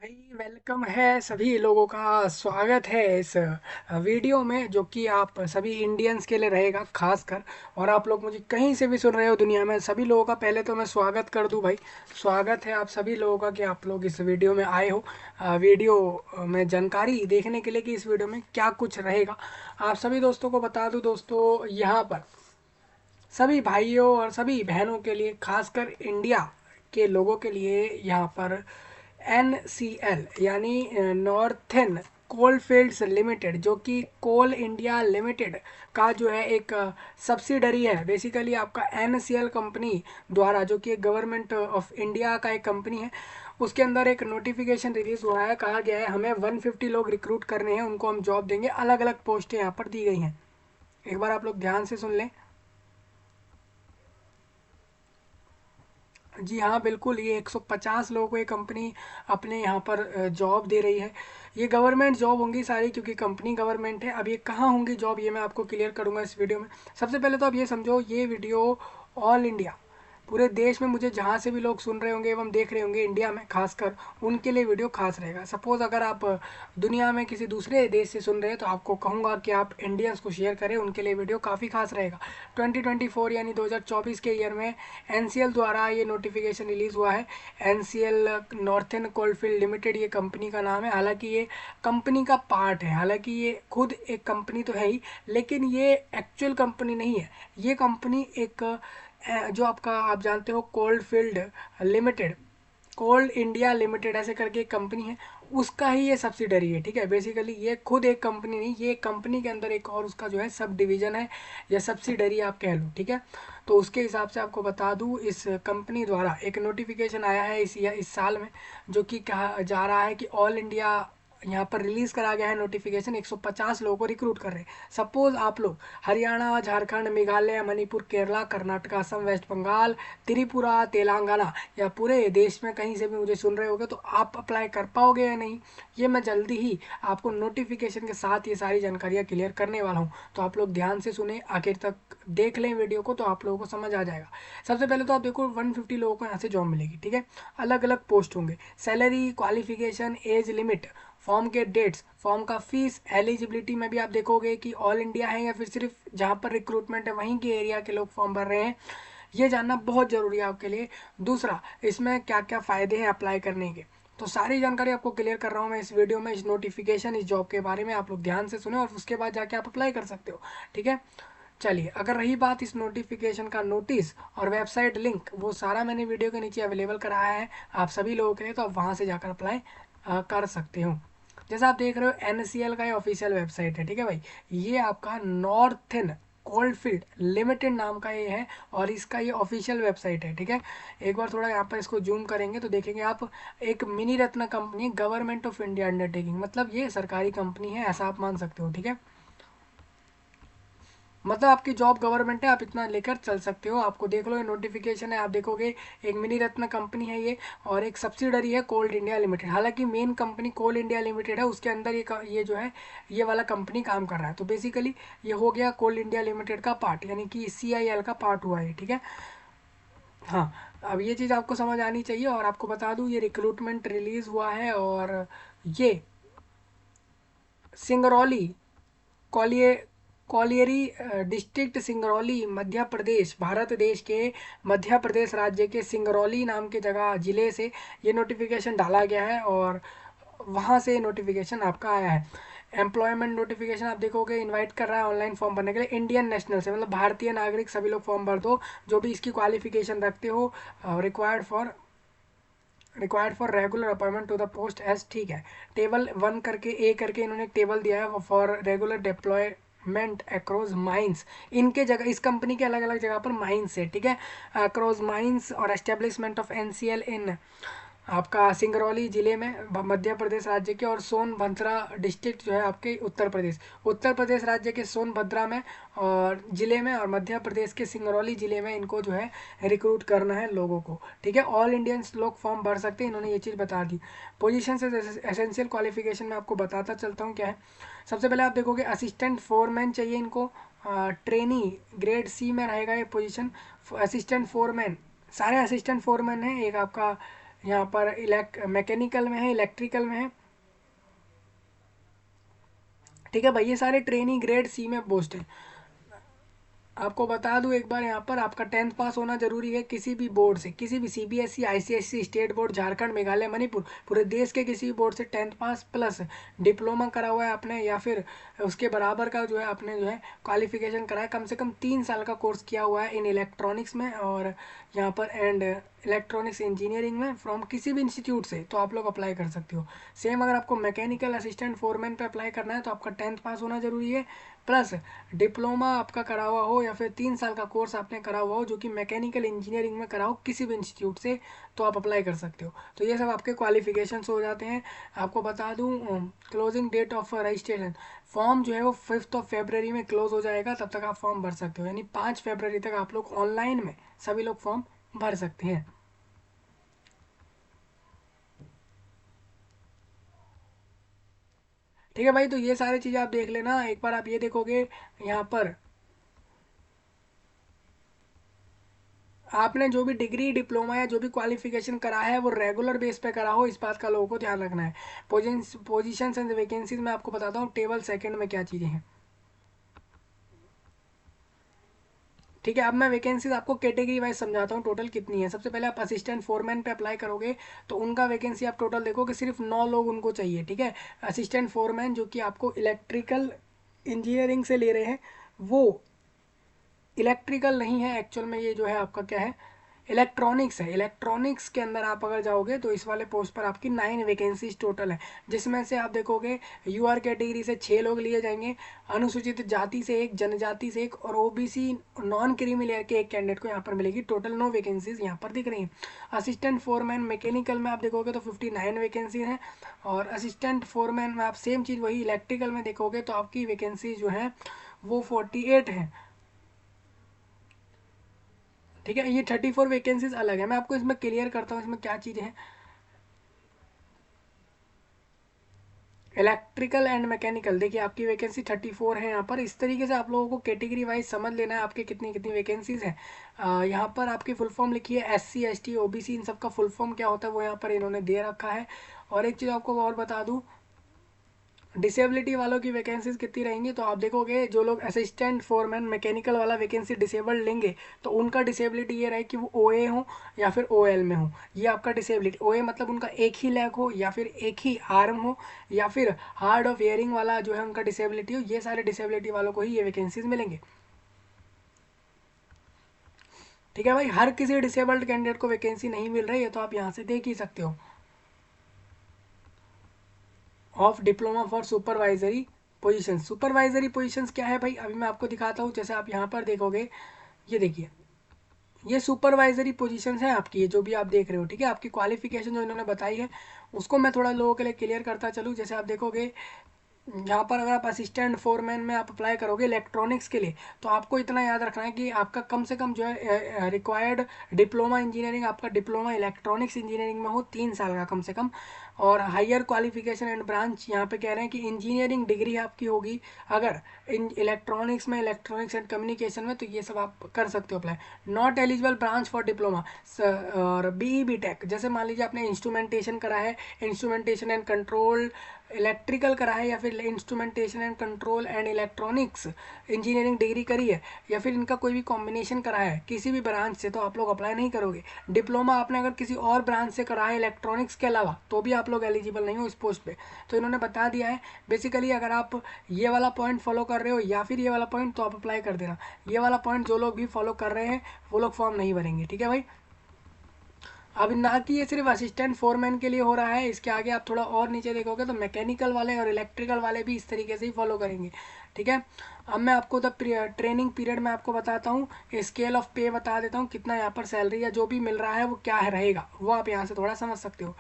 भाई वेलकम है सभी लोगों का। स्वागत है इस वीडियो में जो कि आप सभी इंडियंस के लिए रहेगा खासकर। और आप लोग मुझे कहीं से भी सुन रहे हो दुनिया में, सभी लोगों का पहले तो मैं स्वागत कर दूं भाई। स्वागत है आप सभी लोगों का कि आप लोग इस वीडियो में आए हो। वीडियो में जानकारी देखने के लिए कि इस वीडियो में क्या कुछ रहेगा। आप सभी दोस्तों को बता दूं दोस्तों, यहाँ पर सभी भाइयों और सभी बहनों के लिए, खासकर इंडिया के लोगों के लिए, यहाँ पर NCL यानी नॉर्थन कोलफील्ड्स लिमिटेड, जो कि कोल इंडिया लिमिटेड का जो है एक सब्सिडरी है। बेसिकली आपका NCL कंपनी द्वारा, जो कि एक गवर्नमेंट ऑफ इंडिया का एक कंपनी है, उसके अंदर एक नोटिफिकेशन रिलीज हुआ है। कहा गया है हमें 150 लोग रिक्रूट करने हैं, उनको हम जॉब देंगे। अलग अलग पोस्टें यहाँ पर दी गई हैं। एक बार आप लोग ध्यान से सुन लें। जी हाँ, बिल्कुल, ये 150 लोगों को ये कंपनी अपने यहाँ पर जॉब दे रही है। ये गवर्नमेंट जॉब होंगी सारी, क्योंकि कंपनी गवर्नमेंट है। अब ये कहाँ होंगी जॉब, ये मैं आपको क्लियर करूँगा इस वीडियो में। सबसे पहले तो आप ये समझो, ये वीडियो ऑल इंडिया, पूरे देश में मुझे जहाँ से भी लोग सुन रहे होंगे एवं देख रहे होंगे इंडिया में खासकर, उनके लिए वीडियो खास रहेगा। सपोज़ अगर आप दुनिया में किसी दूसरे देश से सुन रहे हैं तो आपको कहूँगा कि आप इंडियंस को शेयर करें, उनके लिए वीडियो काफ़ी खास रहेगा। 2024 यानी 2024 के ईयर में NCL द्वारा ये नोटिफिकेशन रिलीज़ हुआ है। NCL नॉर्थन कोलफील्ड लिमिटेड ये कंपनी का नाम है। हालांकि ये कंपनी का पार्ट है, हालांकि ये खुद एक कंपनी तो है ही, लेकिन ये एक्चुअल कंपनी नहीं है। ये कंपनी एक जो आपका, आप जानते हो, कोलफील्ड लिमिटेड, कोल इंडिया लिमिटेड ऐसे करके एक कंपनी है, उसका ही ये सब्सिडरी है। ठीक है, बेसिकली ये खुद एक कंपनी नहीं, ये कंपनी के अंदर एक और उसका जो है सब डिवीजन है या सब्सिडरी आप कह लो। ठीक है, तो उसके हिसाब से आपको बता दूं, इस कंपनी द्वारा एक नोटिफिकेशन आया है इस साल में, जो कि कहा जा रहा है कि ऑल इंडिया यहाँ पर रिलीज करा गया है नोटिफिकेशन। 150 लोगों को रिक्रूट कर रहे हैं। सपोज आप लोग हरियाणा, झारखंड, मेघालय, मणिपुर, केरला, कर्नाटक, असम, वेस्ट बंगाल, त्रिपुरा, तेलंगाना या पूरे देश में कहीं से भी मुझे सुन रहे होगे, तो आप अप्लाई कर पाओगे या नहीं, ये मैं जल्दी ही आपको नोटिफिकेशन के साथ ये सारी जानकारियाँ क्लियर करने वाला हूँ। तो आप लोग ध्यान से सुने, आखिर तक देख लें वीडियो को, तो आप लोगों को समझ आ जाएगा। सबसे पहले तो आप देखो, 150 लोगों को यहाँ से जॉब मिलेगी। ठीक है, अलग अलग पोस्ट होंगे। Salary, qualification, age limit, form के डेट्स, फॉर्म का फीस, एलिजिबिलिटी में भी आप देखोगे कि ऑल इंडिया है या फिर सिर्फ जहाँ पर रिक्रूटमेंट है वहीं के एरिया के लोग फॉर्म भर रहे हैं, ये जानना बहुत ज़रूरी है आपके लिए। दूसरा, इसमें क्या क्या फ़ायदे हैं अप्लाई करने के, तो सारी जानकारी आपको क्लियर कर रहा हूँ मैं इस वीडियो में। इस नोटिफिकेशन, इस जॉब के बारे में आप लोग ध्यान से सुने और उसके बाद जाके आप अप्लाई कर सकते हो। ठीक है, चलिए, अगर रही बात इस नोटिफिकेशन का, नोटिस और वेबसाइट लिंक, वो सारा मैंने वीडियो के नीचे अवेलेबल कराया है आप सभी लोगों के लिए, तो आप वहाँ से जाकर अप्लाई कर सकते हो। जैसा आप देख रहे हो, NCL का ये ऑफिशियल वेबसाइट है। ठीक है भाई, ये आपका नॉर्थन कोलफील्ड लिमिटेड नाम का ये है और इसका ये ऑफिशियल वेबसाइट है। ठीक है, एक बार थोड़ा यहाँ पर इसको जूम करेंगे तो देखेंगे आप, एक mini Ratna company, government of India undertaking, मतलब ये सरकारी कंपनी है, ऐसा आप मान सकते हो। ठीक है, मतलब आपकी जॉब गवर्नमेंट है, आप इतना लेकर चल सकते हो। आपको देख लो, ये नोटिफिकेशन है, आप देखोगे एक मिनी रत्न कंपनी है ये, और एक सब्सिडरी है कोल इंडिया लिमिटेड। हालांकि मेन कंपनी कोल इंडिया लिमिटेड है, उसके अंदर ये जो है, ये वाला कंपनी काम कर रहा है। तो बेसिकली ये हो गया कोल इंडिया लिमिटेड का पार्ट, यानी कि CIL का पार्ट हुआ है। ठीक है, हाँ, अब ये चीज़ आपको समझ आनी चाहिए। और आपको बता दूँ, ये रिक्रूटमेंट रिलीज़ हुआ है और ये सिंगरौली, कॉलिए कॉलियरी डिस्ट्रिक्ट, सिंगरौली, मध्य प्रदेश, भारत देश के मध्य प्रदेश राज्य के सिंगरौली नाम के जगह, जिले से ये नोटिफिकेशन डाला गया है और वहाँ से नोटिफिकेशन आपका आया है। एम्प्लॉयमेंट नोटिफिकेशन आप देखोगे, इनवाइट कर रहा है ऑनलाइन फॉर्म भरने के लिए इंडियन नेशनल से, मतलब भारतीय नागरिक सभी लोग फॉर्म भर दो जो भी इसकी क्वालिफिकेशन रखते हो। Required for regular appointment to the post age. ठीक है, टेबल 1 करके, ए करके इन्होंने एक टेबल दिया है for regular deployment across mines. इनके जगह, इस कंपनी के अलग अलग जगह पर माइंस है। ठीक है, अक्रॉस माइंस और एस्टेब्लिशमेंट ऑफ NCL इन आपका सिंगरौली जिले में, मध्य प्रदेश राज्य के, और सोनभद्रा डिस्ट्रिक्ट जो है आपके उत्तर प्रदेश राज्य के सोनभद्रा में और जिले में, और मध्य प्रदेश के सिंगरौली जिले में इनको जो है रिक्रूट करना है लोगों को। ठीक है, ऑल इंडियंस लोग फॉर्म भर सकते हैं, इन्होंने ये चीज़ बता दी। पोजीशन से एसेंशियल क्वालिफिकेशन में आपको बताता चलता हूँ क्या है। सबसे पहले आप देखोगे, असिस्टेंट फोरमैन चाहिए इनको, ट्रेनी ग्रेड C में रहेगा ये पोजीशन। असिस्टेंट फोरमैन, सारे असिस्टेंट फोरमैन है। एक आपका यहाँ पर मैकेनिकल में है, इलेक्ट्रिकल में है। ठीक है भाई, ये सारे ट्रेनी ग्रेड सी में पोस्ट है। आपको बता दूं एक बार, यहाँ पर आपका 10th पास होना जरूरी है किसी भी बोर्ड से, किसी भी CBSE, ICSE, state board, Jharkhand, Meghalaya, Manipur, पूरे देश के किसी भी बोर्ड से 10th पास प्लस डिप्लोमा करा हुआ है आपने, या फिर उसके बराबर का जो है आपने जो है क्वालिफिकेशन करा है, कम से कम 3 साल का कोर्स किया हुआ है इन इलेक्ट्रॉनिक्स में और यहाँ पर एंड इलेक्ट्रॉनिक्स इंजीनियरिंग में फ्रॉम किसी भी इंस्टीट्यूट से, तो आप लोग अप्लाई कर सकते हो। सेम अगर आपको मैकेनिकल असिस्टेंट फोरमैन पे अप्लाई करना है तो आपका 10th पास होना जरूरी है, प्लस डिप्लोमा आपका करा हुआ हो या फिर 3 साल का कोर्स आपने करा हुआ हो जो कि मैकेनिकल इंजीनियरिंग में करा हो किसी भी इंस्टीट्यूट से, तो आप अप्लाई कर सकते हो। तो ये सब आपके क्वालिफिकेशंस हो जाते हैं। आपको बता दूं closing date of registration, form जो है वो 5th ऑफ February में क्लोज हो जाएगा, तब तक आप फॉर्म भर सकते हो, यानी 5 फरवरी तक आप लोग ऑनलाइन में सभी लोग फॉर्म भर सकते हैं। ठीक है भाई, तो ये सारी चीज़ें आप देख लेना। एक बार आप ये देखोगे यहाँ पर आपने जो भी डिग्री, डिप्लोमा या जो भी क्वालिफिकेशन करा है वो रेगुलर बेस पे करा हो, इस बात का लोगों को ध्यान रखना है। पोजीशंस एंड वैकेंसीज में आपको बताता हूँ टेबल सेकंड में क्या चीज़ें हैं। ठीक है, अब मैं वैकेंसीज आपको कैटेगरी वाइज समझाता हूँ टोटल कितनी है। सबसे पहले आप असिस्टेंट फोरमैन पे अप्लाई करोगे तो उनका वैकेंसी आप टोटल देखोगे सिर्फ 9 लोग उनको चाहिए। ठीक है, असिस्टेंट फोरमैन जो कि आपको इलेक्ट्रिकल इंजीनियरिंग से ले रहे हैं, वो इलेक्ट्रिकल नहीं है एक्चुअल में, ये जो है आपका क्या है, इलेक्ट्रॉनिक्स है। इलेक्ट्रॉनिक्स के अंदर आप अगर जाओगे तो इस वाले पोस्ट पर आपकी 9 वैकेंसीज टोटल है, जिसमें से आप देखोगे यूआर कैटेगरी से 6 लोग लिए जाएंगे, अनुसूचित जाति से एक, जनजाति से एक और ओबीसी नॉन क्रीमी लेयर के एक कैंडिडेट को यहाँ पर मिलेगी। टोटल 9 वैकेंसीज यहाँ पर दिख रही हैं। असिस्टेंट फोरमैन मैकेनिकल में आप देखोगे तो 59 वैकेंसीज हैं, और असिस्टेंट फोरमैन में आप सेम चीज़ वही इलेक्ट्रिकल में देखोगे तो आपकी वैकेंसीज जो है वो 48 है। ठीक है, ये 34 वैकेंसीज अलग है। मैं आपको इसमें क्लियर करता हूँ इसमें क्या चीज़ें हैं। इलेक्ट्रिकल एंड मैकेनिकल देखिए आपकी वैकेंसी 34 है यहाँ पर। इस तरीके से आप लोगों को कैटेगरी वाइज समझ लेना है आपके कितनी कितनी वैकेंसीज हैं। यहाँ पर आपकी फुल फॉर्म लिखी है SC ST OBC, इन सब का फुल फॉर्म क्या होता है वो यहाँ पर इन्होंने दे रखा है। और एक चीज़ आपको और बता दूँ, डिसेबिलिटी वालों की वैकेंसीज कितनी रहेंगी, तो आप देखोगे जो लोग असिस्टेंट फोरमैन मैकेनिकल वाला वैकेंसी डिसेबल्ड लेंगे तो उनका डिसेबिलिटी ये रहे कि वो OA हो या फिर OL में हो। ये आपका डिसेबिलिटी, OA मतलब उनका एक ही लेग हो या फिर एक ही आर्म हो या फिर हार्ड ऑफ हियरिंग वाला जो है उनका डिसेबिलिटी हो, ये सारे डिसेबिलिटी वालों को ही ये वैकेंसीज मिलेंगे। ठीक है भाई, हर किसी डिसेबल्ड कैंडिडेट को वैकेंसी नहीं मिल रही है, तो आप यहाँ से देख ही सकते हो। Of diploma for supervisory position, supervisory positions क्या है भाई, अभी मैं आपको दिखाता हूँ। जैसे आप यहाँ पर देखोगे, ये देखिए ये सुपरवाइजरी पोजीशंस हैं आपकी, ये जो भी आप देख रहे हो। ठीक है, आपकी क्वालिफिकेशन जो इन्होंने बताई है उसको मैं थोड़ा लोगों के लिए क्लियर करता चलूँ। जैसे आप देखोगे यहाँ पर अगर आप असिस्टेंट फोरमैन में आप अप्लाई करोगे इलेक्ट्रॉनिक्स के लिए, तो आपको इतना याद रखना है कि आपका कम से कम जो है रिक्वायर्ड डिप्लोमा इंजीनियरिंग, आपका डिप्लोमा इलेक्ट्रॉनिक्स इंजीनियरिंग में हो 3 साल का कम से कम। और हायर क्वालिफिकेशन एंड ब्रांच यहाँ पे कह रहे हैं कि इंजीनियरिंग डिग्री आपकी होगी अगर इन इलेक्ट्रॉनिक्स में, इलेक्ट्रॉनिक्स एंड कम्युनिकेशन में, तो ये सब आप कर सकते हो apply. Not eligible branch for diploma और BE BTech, जैसे मान लीजिए आपने इंस्ट्रूमेंटेशन करा है, इंस्ट्रूमेंटेशन एंड कंट्रोल इलेक्ट्रिकल करा है, या फिर instrumentation and control and electronics engineering degree करी है, या फिर इनका कोई भी कॉम्बिनेशन करा है किसी भी ब्रांच से, तो आप लोग अप्लाई नहीं करोगे। डिप्लोमा आपने अगर किसी और ब्रांच से करा है इलेक्ट्रॉनिक्स के अलावा, तो भी आप लोग एलिजिबल नहीं हो इस पोस्ट पे। तो इन्होंने बता दिया है बेसिकली, अगर आप ये वाला पॉइंट फॉलो कर रहे हो या फिर ये वाला पॉइंट, तो आप अप्लाई कर देना। ये वाला पॉइंट जो लोग भी फॉलो कर रहे हैं वो लोग फॉर्म नहीं भरेंगे। ठीक है भाई, अब ना कि ये सिर्फ असिस्टेंट फोरमैन के लिए हो रहा है, इसके आगे आप थोड़ा और नीचे देखोगे तो मैकेनिकल वाले और इलेक्ट्रिकल वाले भी इस तरीके से ही फॉलो करेंगे। ठीक है, अब मैं आपको ट्रेनिंग पीरियड में आपको बताता हूँ, स्केल ऑफ पे बता देता हूँ कितना यहाँ पर सैलरी या जो भी मिल रहा है वो क्या है रहेगा, वो आप यहाँ से थोड़ा समझ सकते हो।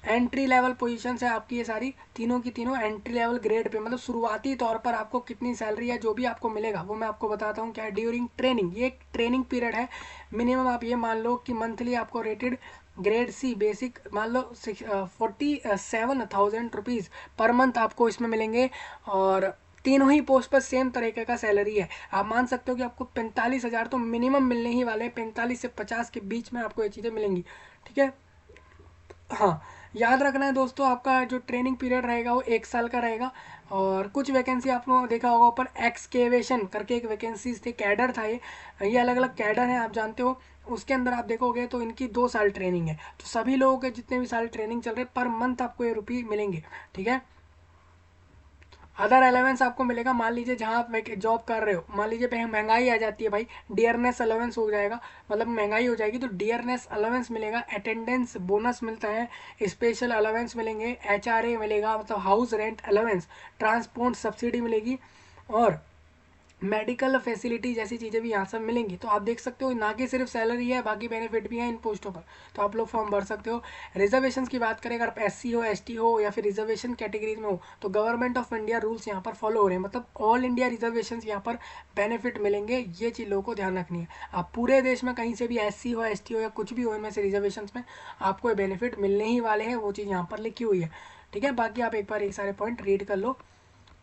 एंट्री लेवल पोजीशंस है आपकी, ये सारी तीनों की तीनों एंट्री लेवल ग्रेड पे, मतलब शुरुआती तौर पर आपको कितनी सैलरी है जो भी आपको मिलेगा वो मैं आपको बताता हूँ क्या है। ड्यूरिंग ट्रेनिंग, ये एक ट्रेनिंग पीरियड है, मिनिमम आप ये मान लो कि मंथली आपको रेटेड ग्रेड C बेसिक मान लो 47,000 रुपीज़ पर मंथ आपको इसमें मिलेंगे। और तीनों ही पोस्ट पर सेम तरीके का सैलरी है। आप मान सकते हो कि आपको 45,000 तो मिनिमम मिलने ही वाले हैं, 45 से 50 के बीच में आपको ये चीज़ें मिलेंगी। ठीक है, हाँ, याद रखना है दोस्तों, आपका जो ट्रेनिंग पीरियड रहेगा वो 1 साल का रहेगा। और कुछ वैकेंसी आपने देखा होगा ऊपर एक्सकेवेशन करके एक वैकेंसीज थी, कैडर था ये अलग अलग कैडर हैं आप जानते हो। उसके अंदर आप देखोगे तो इनकी 2 साल ट्रेनिंग है। तो सभी लोगों के जितने भी साल ट्रेनिंग चल रहे हैं पर मंथ आपको ये रुपये मिलेंगे। ठीक है, अदर अलावेंस आपको मिलेगा। मान लीजिए जहाँ आप जॉब कर रहे हो, मान लीजिए महंगाई आ जाती है भाई, डियरनेस अलावेंस हो जाएगा, मतलब महंगाई हो जाएगी तो डियरनेस अलावेंस मिलेगा, अटेंडेंस बोनस मिलता है, स्पेशल अलावेंस मिलेंगे, HRA मिलेगा मतलब house rent allowance, transport subsidy मिलेगी और मेडिकल फैसिलिटी जैसी चीज़ें भी यहाँ सब मिलेंगी। तो आप देख सकते हो ना कि सिर्फ सैलरी है, बाकी बेनिफिट भी हैं इन पोस्टों पर। तो आप लोग फॉर्म भर सकते हो। रिजर्वेशन की बात करें, अगर आप SC हो, ST हो या फिर रिजर्वेशन कैटेगरीज में हो तो गवर्नमेंट ऑफ इंडिया रूल्स यहाँ पर फॉलो हो रहे हैं, मतलब ऑल इंडिया रिजर्वेशन यहाँ पर बेनिफिट मिलेंगे। ये चीज़ लोगों को ध्यान रखनी है। आप पूरे देश में कहीं से भी SC हो, ST हो या कुछ भी हो इनमें से रिजर्वेशन में आपको ये बेनिफिट मिलने ही वाले हैं, वो चीज़ यहाँ पर लिखी हुई है। ठीक है, बाकी आप एक बार ये सारे पॉइंट रीड कर लो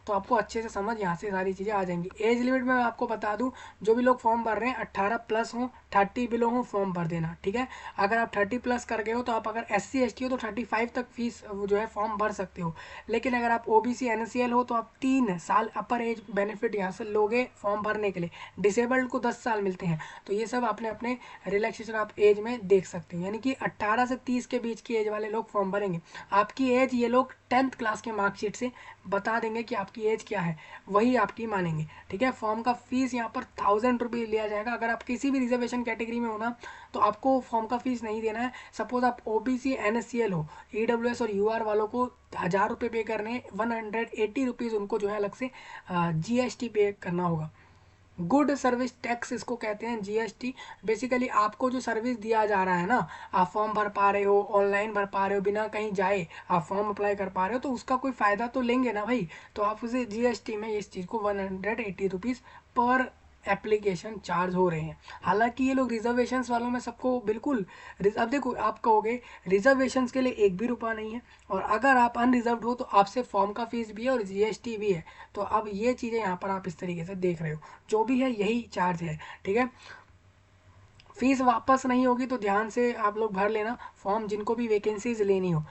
तो आपको अच्छे से समझ यहाँ से सारी चीज़ें आ जाएंगी। एज लिमिट में मैं आपको बता दूँ, जो भी लोग फॉर्म भर रहे हैं 18 प्लस हो, 30 बिलो हो, फॉर्म भर देना। ठीक है, अगर आप 30 प्लस कर गए हो तो आप अगर SC ST हो तो 35 तक फीस जो है फॉर्म भर सकते हो। लेकिन अगर आप OBC NSCL हो तो आप 3 साल अपर एज बेनिफिट यहाँ से लोगे फॉर्म भरने के लिए। डिसेबल्ड को 10 साल मिलते हैं। तो ये सब आपने अपने रिलैक्सेशन आप एज में देख सकते हैं, यानी कि 18 से 30 के बीच की एज वाले लोग फॉर्म भरेंगे। आपकी एज ये लोग 10th क्लास के मार्कशीट से बता देंगे कि आपकी एज क्या है, वही आपकी मानेंगे। ठीक है, फॉर्म का फीस यहाँ पर 1000 रुपये लिया जाएगा। अगर आप किसी भी रिजर्वेशन कैटेगरी में हो ना तो आपको फॉर्म का फीस नहीं देना है। सपोज आप OBC NSCL हो, EWS और UR वालों को 1000 रुपये पे करने, 180 रुपीज़ उनको जो है अलग से GST पे करना होगा। गुड सर्विस टैक्स इसको कहते हैं, GST। बेसिकली आपको जो सर्विस दिया जा रहा है ना, आप फॉर्म भर पा रहे हो, ऑनलाइन भर पा रहे हो, बिना कहीं जाए आप फॉर्म अप्लाई कर पा रहे हो, तो उसका कोई फ़ायदा तो लेंगे ना भाई। तो आप उसे GST में इस चीज़ को 180 रुपीज़ पर एप्लीकेशन चार्ज हो रहे हैं। हालांकि ये लोग रिजर्वेशंस वालों में सबको बिल्कुल अब देखो, आप कहोगे रिजर्वेशंस के लिए एक भी रुपया नहीं है, और अगर आप अनरिजर्व्ड हो तो आपसे फॉर्म का फीस भी है और GST भी है। तो अब ये चीज़ें यहाँ पर आप इस तरीके से देख रहे हो, जो भी है यही चार्ज है। ठीक है, फीस वापस नहीं होगी तो ध्यान से आप लोग भर लेना फॉर्म, जिनको भी वैकेंसीज लेनी हो।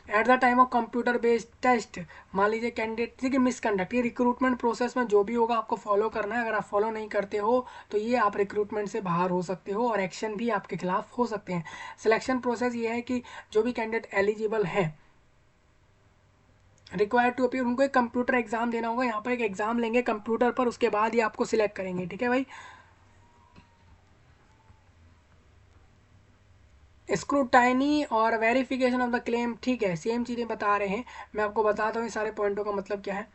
At the time of computer based test, मान लीजिए कैंडिडेट की मिसकंडक्ट, ये रिक्रूटमेंट प्रोसेस में जो भी होगा आपको फॉलो करना है। अगर आप फॉलो नहीं करते हो तो ये आप रिक्रूटमेंट से बाहर हो सकते हो और एक्शन भी आपके खिलाफ हो सकते हैं। सिलेक्शन प्रोसेस ये है कि जो भी कैंडिडेट एलिजिबल है, रिक्वायर्ड टू अपीयर, उनको एक कंप्यूटर एग्जाम देना होगा। यहाँ पर एक एग्जाम लेंगे कंप्यूटर पर, उसके बाद ही आपको सिलेक्ट करेंगे। ठीक है भाई, स्क्रूटाइनी और वेरिफिकेशन ऑफ द क्लेम, ठीक है, सेम चीज़ें बता रहे हैं। मैं आपको बताता हूँ ये सारे पॉइंटों का मतलब क्या है।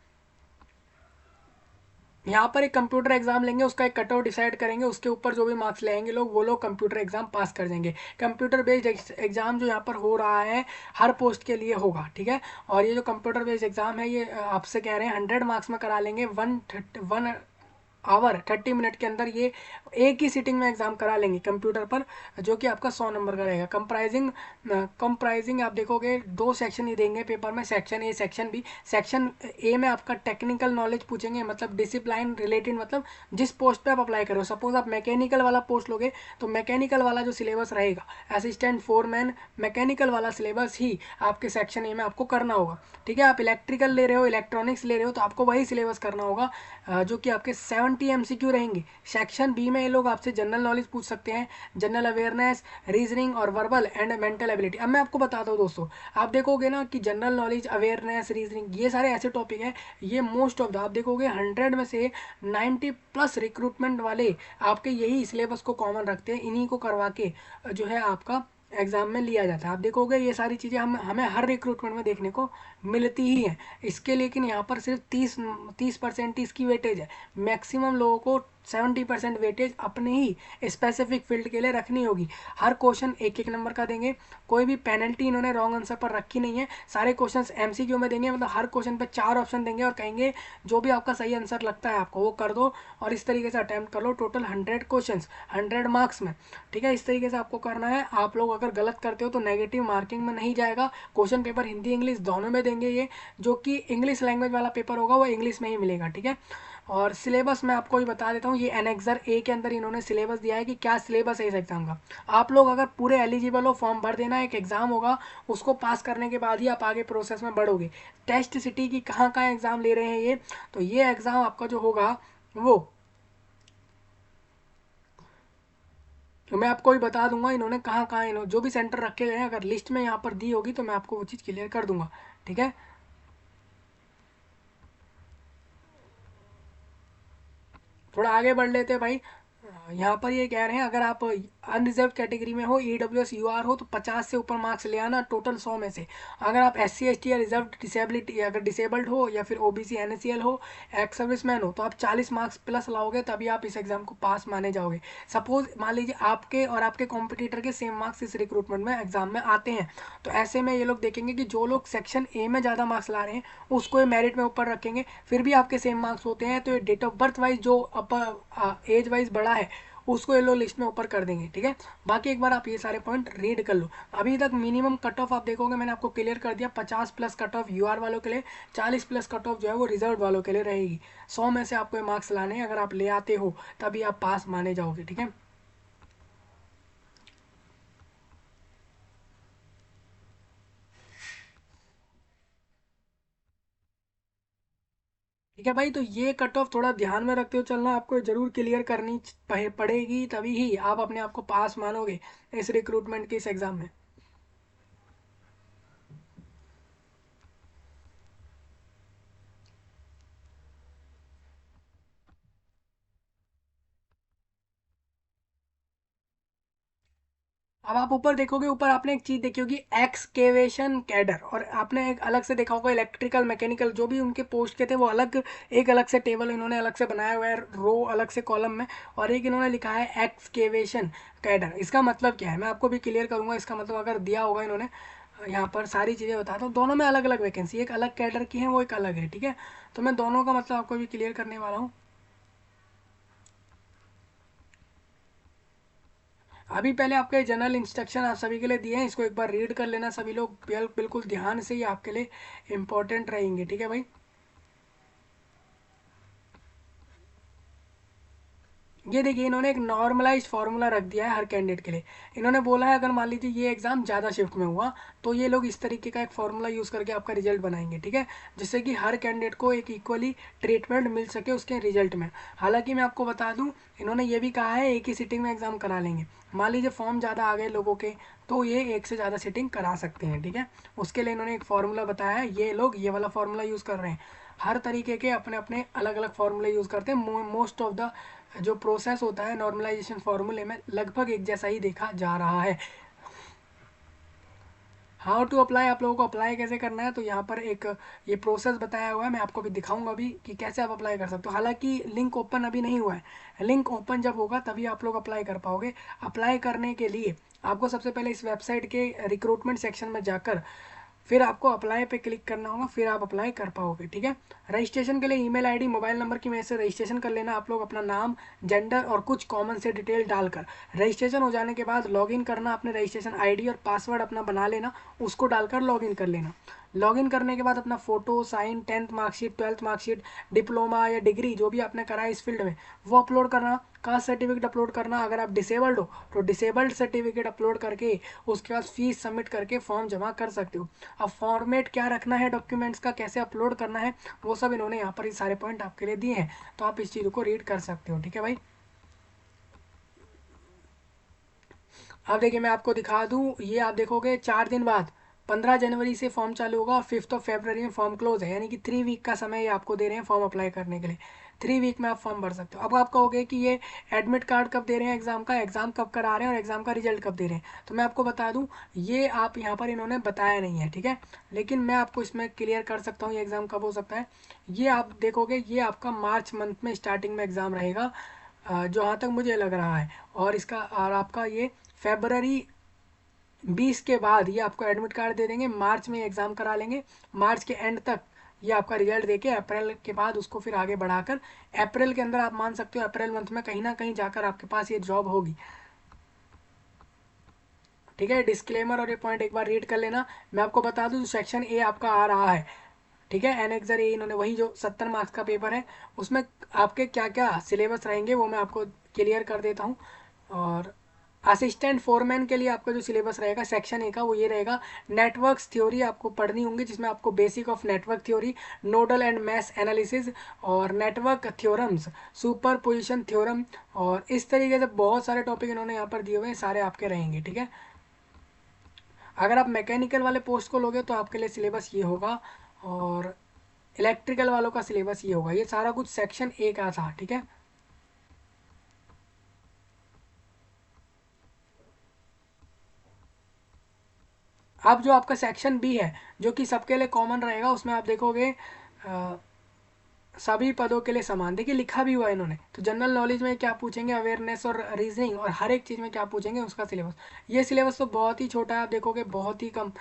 यहाँ पर एक कंप्यूटर एग्जाम लेंगे, उसका एक कट ऑफ डिसाइड करेंगे, उसके ऊपर जो भी मार्क्स लेंगे लोग, वो लोग कंप्यूटर एग्जाम पास कर जाएंगे। कंप्यूटर बेस्ड एग्जाम जो यहाँ पर हो रहा है हर पोस्ट के लिए होगा। ठीक है, और ये जो कंप्यूटर बेस्ड एग्जाम है ये आपसे कह रहे हैं 100 मार्क्स में करा लेंगे, 1 आवर 30 मिनट के अंदर ये एक ही सिटिंग में एग्जाम करा लेंगे कंप्यूटर पर, जो कि आपका 100 नंबर का रहेगा। कंप्राइजिंग आप देखोगे 2 सेक्शन ही देंगे पेपर में, section A section B। Section A में आपका टेक्निकल नॉलेज पूछेंगे, मतलब डिसिप्लिन रिलेटेड, मतलब जिस पोस्ट पे आप अप्लाई करो। सपोज आप मैकेनिकल वाला पोस्ट लोगे तो मैकेनिकल वाला जो सिलेबस रहेगा, असिस्टेंट फोरमैन मैकेनिकल वाला सिलेबस ही आपके सेक्शन A में आपको करना होगा। ठीक है, आप इलेक्ट्रिकल ले रहे हो, इलेक्ट्रॉनिक्स ले रहे हो तो आपको वही सिलेबस करना होगा, जो कि आपके 70 MCQ रहेंगे। सेक्शन B में ये लोग आपसे जनरल नॉलेज पूछ सकते हैं, जनरल अवेयरनेस, रीजनिंग और वर्बल एंड मेंटल एबिलिटी। अब मैं आपको बताता हूँ दोस्तों, आप देखोगे ना कि जनरल नॉलेज, अवेयरनेस, रीजनिंग, ये सारे ऐसे टॉपिक हैं, ये मोस्ट ऑफ द आप देखोगे 100 में से 90 प्लस रिक्रूटमेंट वाले आपके यही सिलेबस को कॉमन रखते हैं, इन्हीं को करवा के जो है आपका एग्जाम में लिया जाता है। आप देखोगे ये सारी चीज़ें हमें हर रिक्रूटमेंट में देखने को मिलती ही हैं इसके, लेकिन यहाँ पर सिर्फ 30% इसकी वेटेज है। मैक्सिमम लोगों को 70% वेटेज अपने ही स्पेसिफिक फील्ड के लिए रखनी होगी। हर क्वेश्चन एक एक नंबर का देंगे, कोई भी पेनल्टी इन्होंने रॉन्ग आंसर पर रखी नहीं है। सारे क्वेश्चंस एमसीक्यू में देंगे, मतलब हर क्वेश्चन पे 4 ऑप्शन देंगे और कहेंगे जो भी आपका सही आंसर लगता है आपको वो कर दो और इस तरीके से अटैम्प्ट कर लो। टोटल 100 क्वेश्चन 100 मार्क्स में, ठीक है। इस तरीके से आपको करना है। आप लोग अगर गलत करते हो तो नेगेटिव मार्किंग में नहीं जाएगा। क्वेश्चन पेपर हिंदी इंग्लिश दोनों में देंगे ये, जो कि इंग्लिश लैंग्वेज वाला पेपर होगा वो इंग्लिश में ही मिलेगा, ठीक है। और सिलेबस मैं आपको भी बता देता हूँ, ये एनेक्सर ए के अंदर इन्होंने सिलेबस दिया है कि क्या सिलेबस है इस एग्ज़ाम का। आप लोग अगर पूरे एलिजिबल हो, फॉर्म भर देना, एक एग्ज़ाम होगा, उसको पास करने के बाद ही आप आगे प्रोसेस में बढ़ोगे। टेस्ट सिटी की कहाँ कहाँ एग्ज़ाम ले रहे हैं ये, तो ये एग्ज़ाम आपका जो होगा वो तो मैं आपको भी बता दूंगा इन्होंने कहाँ कहाँ इन्होंने जो भी सेंटर रखे गए हैं, अगर लिस्ट में यहाँ पर दी होगी तो मैं आपको वो चीज़ क्लियर कर दूंगा, ठीक है। थोड़ा आगे बढ़ लेते हैं भाई। यहाँ पर ये कह रहे हैं अगर आप अनरिजर्व कैटेगरी में हो, EWS UR हो, तो 50 से ऊपर मार्क्स ले आना टोटल 100 में से। अगर आप SC ST या रिजर्व डिसेबिलिटी, अगर डिसेबल्ड हो या फिर OBC NACL हो, एक्स सर्विसमैन हो, तो आप 40 मार्क्स प्लस लाओगे तभी आप इस एग्जाम को पास माने जाओगे। सपोज मान लीजिए आपके और आपके कॉम्पिटिटर के सेम मार्क्स इस रिक्रूटमेंट में एग्जाम में आते हैं, तो ऐसे में ये लोग देखेंगे कि जो लोग सेक्शन ए में ज़्यादा मार्क्स ला रहे हैं उसको ये मेरिट में ऊपर रखेंगे। फिर भी आपके सेम मार्क्स होते हैं तो ये डेट ऑफ बर्थ वाइज जो अपर एज वाइज बड़ा है उसको ये लोग लिस्ट में ऊपर कर देंगे, ठीक है। बाकी एक बार आप ये सारे पॉइंट रीड कर लो। अभी तक मिनिमम कट ऑफ आप देखोगे मैंने आपको क्लियर कर दिया, 50 प्लस कट ऑफ UR वालों के लिए, 40 प्लस कट ऑफ जो है वो रिजर्व वालों के लिए रहेगी। 100 में से आपको ये मार्क्स लाने हैं, अगर आप ले आते हो तभी आप पास माने जाओगे, ठीक है। ठीक है भाई, तो ये कट ऑफ थोड़ा ध्यान में रखते हो चलना, आपको जरूर क्लियर करनी पड़ेगी, तभी ही आप अपने आप को पास मानोगे इस रिक्रूटमेंट के इस एग्जाम में। अब आप ऊपर देखोगे, ऊपर आपने एक चीज देखी होगी एक्सकेवेशन कैडर, और आपने एक अलग से देखा होगा इलेक्ट्रिकल मैकेनिकल, जो भी उनके पोस्ट के थे वो अलग, एक अलग से टेबल इन्होंने अलग से बनाया हुआ है, रो अलग से कॉलम में, और एक इन्होंने लिखा है एक्सकेवेशन कैडर। इसका मतलब क्या है मैं आपको भी क्लियर करूंगा। इसका मतलब अगर दिया होगा इन्होंने यहाँ पर सारी चीज़ें बताता हूँ, दोनों में अलग अलग वैकेंसी, एक अलग कैडर की है वो एक अलग है, ठीक है। तो मैं दोनों का मतलब आपको भी क्लियर करने वाला हूँ। अभी पहले आपके जनरल इंस्ट्रक्शन आप सभी के लिए दिए हैं, इसको एक बार रीड कर लेना सभी लोग, बिल्कुल ध्यान से, ही आपके लिए इंपॉर्टेंट रहेंगे, ठीक है भाई। ये देखिए इन्होंने एक नॉर्मलाइज्ड फार्मूला रख दिया है हर कैंडिडेट के लिए। इन्होंने बोला है अगर मान लीजिए ये एग्जाम ज़्यादा शिफ्ट में हुआ तो ये लोग इस तरीके का एक फार्मूला यूज़ करके आपका रिजल्ट बनाएंगे, ठीक है, जिससे कि हर कैंडिडेट को एक इक्वली ट्रीटमेंट मिल सके उसके रिजल्ट में। हालांकि मैं आपको बता दूं इन्होंने ये भी कहा है एक ही सिटिंग में एग्जाम करा लेंगे। मान लीजिए फॉर्म ज़्यादा आ गए लोगों के तो ये एक से ज़्यादा सिटिंग करा सकते हैं, ठीक है। उसके लिए इन्होंने एक फार्मूला बताया है, ये लोग ये वाला फार्मूला यूज़ कर रहे हैं। हर तरीके के अपने अपने अलग अलग फार्मूले यूज़ करते हैं। मोस्ट ऑफ द जो प्रोसेस होता है नॉर्मलाइजेशन फार्मूले में लगभग एक जैसा ही देखा जा रहा है। हाउ टू अप्लाई, आप लोगों को अप्लाई कैसे करना है, तो यहाँ पर एक ये प्रोसेस बताया हुआ है, मैं आपको भी दिखाऊंगा अभी कि कैसे आप अप्लाई कर सकते हो। हालांकि लिंक ओपन अभी नहीं हुआ है, लिंक ओपन जब होगा तभी आप लोग अप्लाई कर पाओगे। अप्लाई करने के लिए आपको सबसे पहले इस वेबसाइट के रिक्रूटमेंट सेक्शन में जाकर फिर आपको अप्लाई पे क्लिक करना होगा, फिर आप अप्लाई कर पाओगे, ठीक है। रजिस्ट्रेशन के लिए ईमेल आईडी मोबाइल नंबर की वजह से रजिस्ट्रेशन कर लेना आप लोग, अपना नाम जेंडर और कुछ कॉमन से डिटेल डालकर। रजिस्ट्रेशन हो जाने के बाद लॉगिन करना, अपने रजिस्ट्रेशन आईडी और पासवर्ड अपना बना लेना, उसको डालकर लॉगिन कर लेना। लॉगिन करने के बाद अपना photo, sign, 10th marksheet, 12th marksheet, diploma या डिग्री जो भी आपने करा है इस फील्ड में वो अपलोड करना। कास्ट सर्टिफिकेट अपलोड करना, अगर आप डिसेबल्ड हो तो डिसेबल्ड सर्टिफिकेट अपलोड करके उसके बाद फीस सबमिट करके फॉर्म जमा कर सकते हो। अब फॉर्मेट क्या रखना है डॉक्यूमेंट्स का, कैसे अपलोड करना है, वो सब इन्होंने यहाँ पर ये सारे पॉइंट आपके लिए दिए हैं, तो आप इस चीज़ को रीड कर सकते हो, ठीक है भाई। अब देखिए मैं आपको दिखा दूँ, ये आप देखोगे 4 दिन बाद 15 जनवरी से फॉर्म चालू होगा और 5 फरवरी में फॉर्म क्लोज है, यानी कि 3 वीक का समय ये आपको दे रहे हैं फॉर्म अप्लाई करने के लिए। 3 वीक में आप फॉर्म भर सकते हो। अब आप कहोगे कि ये एडमिट कार्ड कब दे रहे हैं एग्जाम का, एग्जाम कब करा रहे हैं और एग्जाम का रिजल्ट कब दे रहे हैं, तो मैं आपको बता दूं ये आप यहाँ पर इन्होंने बताया नहीं है, ठीक है। लेकिन मैं आपको इसमें क्लियर कर सकता हूँ ये एग्जाम कब हो सकता है। ये आप देखोगे ये आपका मार्च मंथ में स्टार्टिंग में एग्जाम रहेगा, जहाँ तक मुझे लग रहा है। और इसका और आपका ये February 20 के बाद ये आपको एडमिट कार्ड दे देंगे, मार्च में एग्ज़ाम करा लेंगे, मार्च के एंड तक ये आपका रिजल्ट देके अप्रैल के बाद उसको फिर आगे बढ़ाकर अप्रैल के अंदर आप मान सकते हो अप्रैल मंथ में कहीं ना कहीं जाकर आपके पास ये जॉब होगी। ठीक है, डिस्क्लेमर और ये पॉइंट एक बार रीड कर लेना। मैं आपको बता दूं सेक्शन ए आपका आ रहा है, ठीक है, एनेक्सर ए, इन्होंने वही जो 70 मार्क्स का पेपर है उसमें आपके क्या क्या सिलेबस रहेंगे वो मैं आपको क्लियर कर देता हूँ। और असिस्टेंट फोरमैन के लिए आपका जो सिलेबस रहेगा सेक्शन ए का वो ये रहेगा, नेटवर्क्स थ्योरी आपको पढ़नी होंगी, जिसमें आपको basic of network theory, nodal and mesh analysis और network theorems, superposition theorem, और इस तरीके से बहुत सारे टॉपिक इन्होंने यहाँ पर दिए हुए हैं, सारे आपके रहेंगे। ठीक है, अगर आप मैकेनिकल वाले पोस्ट को लोगे तो आपके लिए सिलेबस ये होगा, और इलेक्ट्रिकल वालों का सिलेबस ये होगा। ये सारा कुछ सेक्शन ए का था। ठीक है, अब जो आपका सेक्शन बी है जो कि सबके लिए कॉमन रहेगा, उसमें आप देखोगे सभी पदों के लिए समान, देखिए लिखा भी हुआ है इन्होंने। तो जनरल नॉलेज में क्या पूछेंगे, अवेयरनेस और रीजनिंग, और हर एक चीज़ में क्या पूछेंगे उसका सिलेबस। ये सिलेबस तो बहुत ही छोटा है, आप देखोगे बहुत ही कम,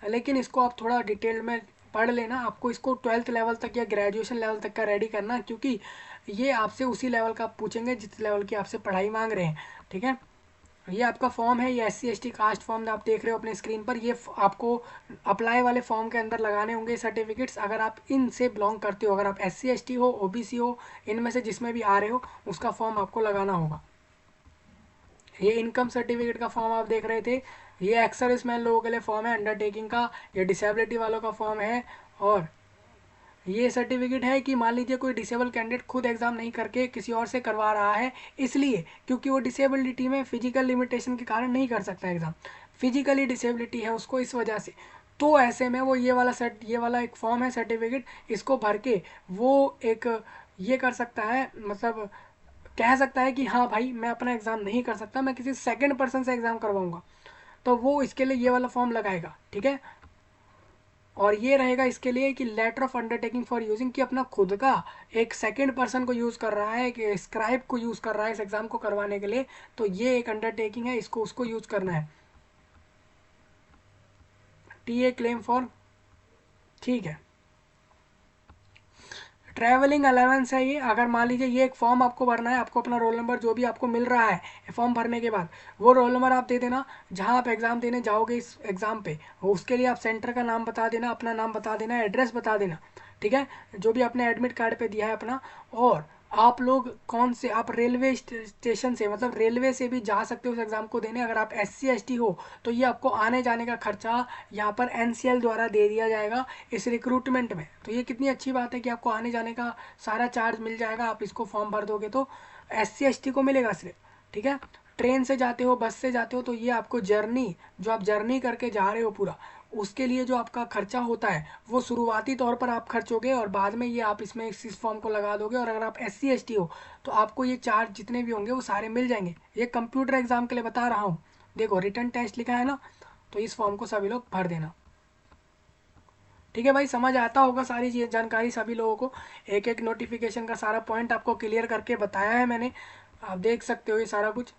लेकिन इसको आप थोड़ा डिटेल में पढ़ लेना। आपको इसको 12th लेवल तक या ग्रेजुएशन लेवल तक का रेडी करना, क्योंकि ये आपसे उसी लेवल का पूछेंगे जिस लेवल की आपसे पढ़ाई मांग रहे हैं। ठीक है, ये आपका फॉर्म है, ये SC ST कास्ट फॉर्म आप देख रहे हो अपने स्क्रीन पर। ये आपको अप्लाई वाले फॉर्म के अंदर लगाने होंगे सर्टिफिकेट्स, अगर आप इनसे बिलोंग करते हो। अगर आप SC ST हो, OBC हो, इनमें से जिसमें भी आ रहे हो उसका फॉर्म आपको लगाना होगा। ये इनकम सर्टिफिकेट का फॉर्म आप देख रहे थे, ये एक्स सर्विसमैन लोगों के लिए फॉर्म है, अंडरटेकिंग का, ये डिसेबिलिटी वालों का फॉर्म है। और ये सर्टिफिकेट है कि मान लीजिए कोई डिसेबल कैंडिडेट खुद एग्जाम नहीं करके किसी और से करवा रहा है, इसलिए क्योंकि वो डिसेबिलिटी में फिजिकल लिमिटेशन के कारण नहीं कर सकता एग्जाम, फिजिकली डिसेबिलिटी है उसको इस वजह से। तो ऐसे में वो ये वाला एक फॉर्म है सर्टिफिकेट, इसको भर के वो एक ये कर सकता है, मतलब कह सकता है कि हाँ भाई मैं अपना एग्ज़ाम नहीं कर सकता, मैं किसी सेकंड पर्सन से एग्ज़ाम करवाऊंगा, तो वो इसके लिए ये वाला फॉर्म लगाएगा। ठीक है, और ये रहेगा इसके लिए कि letter of undertaking for using, कि अपना खुद का एक सेकंड पर्सन को यूज़ कर रहा है, कि स्क्राइब को यूज़ कर रहा है इस एग्ज़ाम को करवाने के लिए, तो ये एक अंडरटेकिंग है, इसको उसको यूज़ करना है। TA क्लेम फॉर, ठीक है, ट्रैवलिंग अलाउंस है ये। अगर मान लीजिए ये एक फॉर्म आपको भरना है, आपको अपना रोल नंबर जो भी आपको मिल रहा है फॉर्म भरने के बाद वो रोल नंबर आप दे देना, जहाँ आप एग्ज़ाम देने जाओगे इस एग्ज़ाम पे उसके लिए आप सेंटर का नाम बता देना, अपना नाम बता देना, एड्रेस बता देना। ठीक है, जो भी आपने एडमिट कार्ड पे दिया है अपना, और आप लोग कौन से, आप रेलवे स्टेशन से मतलब रेलवे से भी जा सकते हो उस एग्ज़ाम को देने। अगर आप SC ST हो तो ये आपको आने जाने का खर्चा यहाँ पर NCL द्वारा दे दिया जाएगा इस रिक्रूटमेंट में। तो ये कितनी अच्छी बात है कि आपको आने जाने का सारा चार्ज मिल जाएगा, आप इसको फॉर्म भर दोगे तो SC ST को मिलेगा सिर्फ। ठीक है, ट्रेन से जाते हो, बस से जाते हो, तो ये आपको जर्नी, जो आप जर्नी करके जा रहे हो पूरा, उसके लिए जो आपका खर्चा होता है वो शुरुआती तौर पर आप खर्चोगे, और बाद में ये आप इसमें इस फॉर्म को लगा दोगे। और अगर आप SC ST हो तो आपको ये चार्ज जितने भी होंगे वो सारे मिल जाएंगे। ये कंप्यूटर एग्जाम के लिए बता रहा हूँ, देखो रिटर्न टेस्ट लिखा है ना, तो इस फॉर्म को सभी लोग भर देना। ठीक है भाई, समझ आता होगा सारी चीज़ जानकारी सभी लोगों को। एक एक नोटिफिकेशन का सारा पॉइंट आपको क्लियर करके बताया है मैंने, आप देख सकते हो ये सारा कुछ,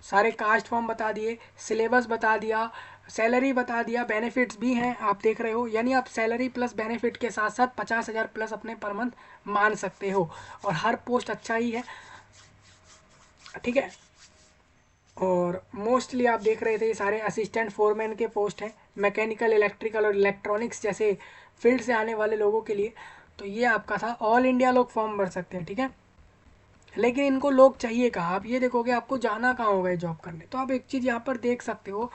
सारे कास्ट फॉर्म बता दिए, सिलेबस बता दिया, सैलरी बता दिया, बेनिफिट्स भी हैं आप देख रहे हो, यानी आप सैलरी प्लस बेनिफिट के साथ साथ 50,000 प्लस अपने पर मंथ मान सकते हो, और हर पोस्ट अच्छा ही है। ठीक है, और मोस्टली आप देख रहे थे ये सारे असिस्टेंट फोरमैन के पोस्ट हैं, मैकेनिकल, इलेक्ट्रिकल और इलेक्ट्रॉनिक्स जैसे फील्ड से आने वाले लोगों के लिए। तो ये आपका था, ऑल इंडिया लोग फॉर्म भर सकते हैं। ठीक है, लेकिन इनको लोग चाहिए कहाँ, आप ये देखोगे आपको जाना कहाँ होगा जॉब करने। तो आप एक चीज़ यहाँ पर देख सकते हो,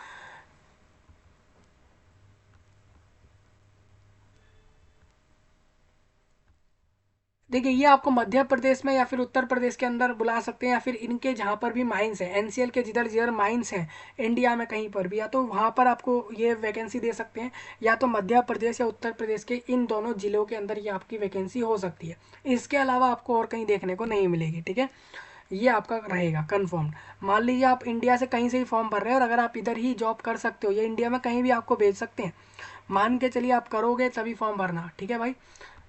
देखिए ये आपको मध्य प्रदेश में या फिर उत्तर प्रदेश के अंदर बुला सकते हैं, या फिर इनके जहाँ पर भी माइंस हैं, NCL के जिधर जिधर माइंस हैं इंडिया में कहीं पर भी, या तो वहाँ पर आपको ये वैकेंसी दे सकते हैं, या तो मध्य प्रदेश या उत्तर प्रदेश के इन दोनों जिलों के अंदर ये आपकी वैकेंसी हो सकती है। इसके अलावा आपको और कहीं देखने को नहीं मिलेगी। ठीक है, ये आपका रहेगा कन्फर्म। मान लीजिए आप इंडिया से कहीं से ही फॉर्म भर रहे हैं, और अगर आप इधर ही जॉब कर सकते हो, ये इंडिया में कहीं भी आपको भेज सकते हैं, मान के चलिए आप करोगे तभी फॉर्म भरना। ठीक है भाई,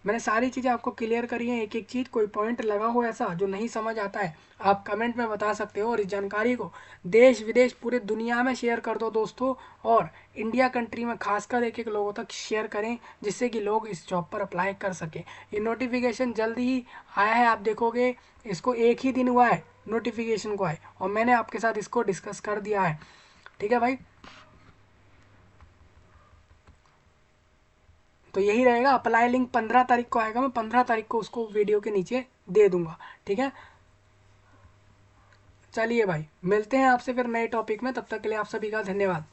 मैंने सारी चीज़ें आपको क्लियर करी हैं, एक एक चीज़। कोई पॉइंट लगा हो ऐसा जो नहीं समझ आता है, आप कमेंट में बता सकते हो। और इस जानकारी को देश विदेश पूरे दुनिया में शेयर कर दो दोस्तों, और इंडिया कंट्री में खासकर एक एक लोगों तक शेयर करें, जिससे कि लोग इस जॉब पर अप्लाई कर सकें। ये नोटिफिकेशन जल्दी ही आया है, आप देखोगे। इसको एक ही दिन हुआ है नोटिफिकेशन को आए, और मैंने आपके साथ इसको डिस्कस कर दिया है। ठीक है भाई, तो यही रहेगा। अप्लाई लिंक 15 तारीख को आएगा, मैं 15 तारीख को उसको वीडियो के नीचे दे दूंगा। ठीक है, चलिए भाई, मिलते हैं आपसे फिर नए टॉपिक में। तब तक के लिए आप सभी का धन्यवाद।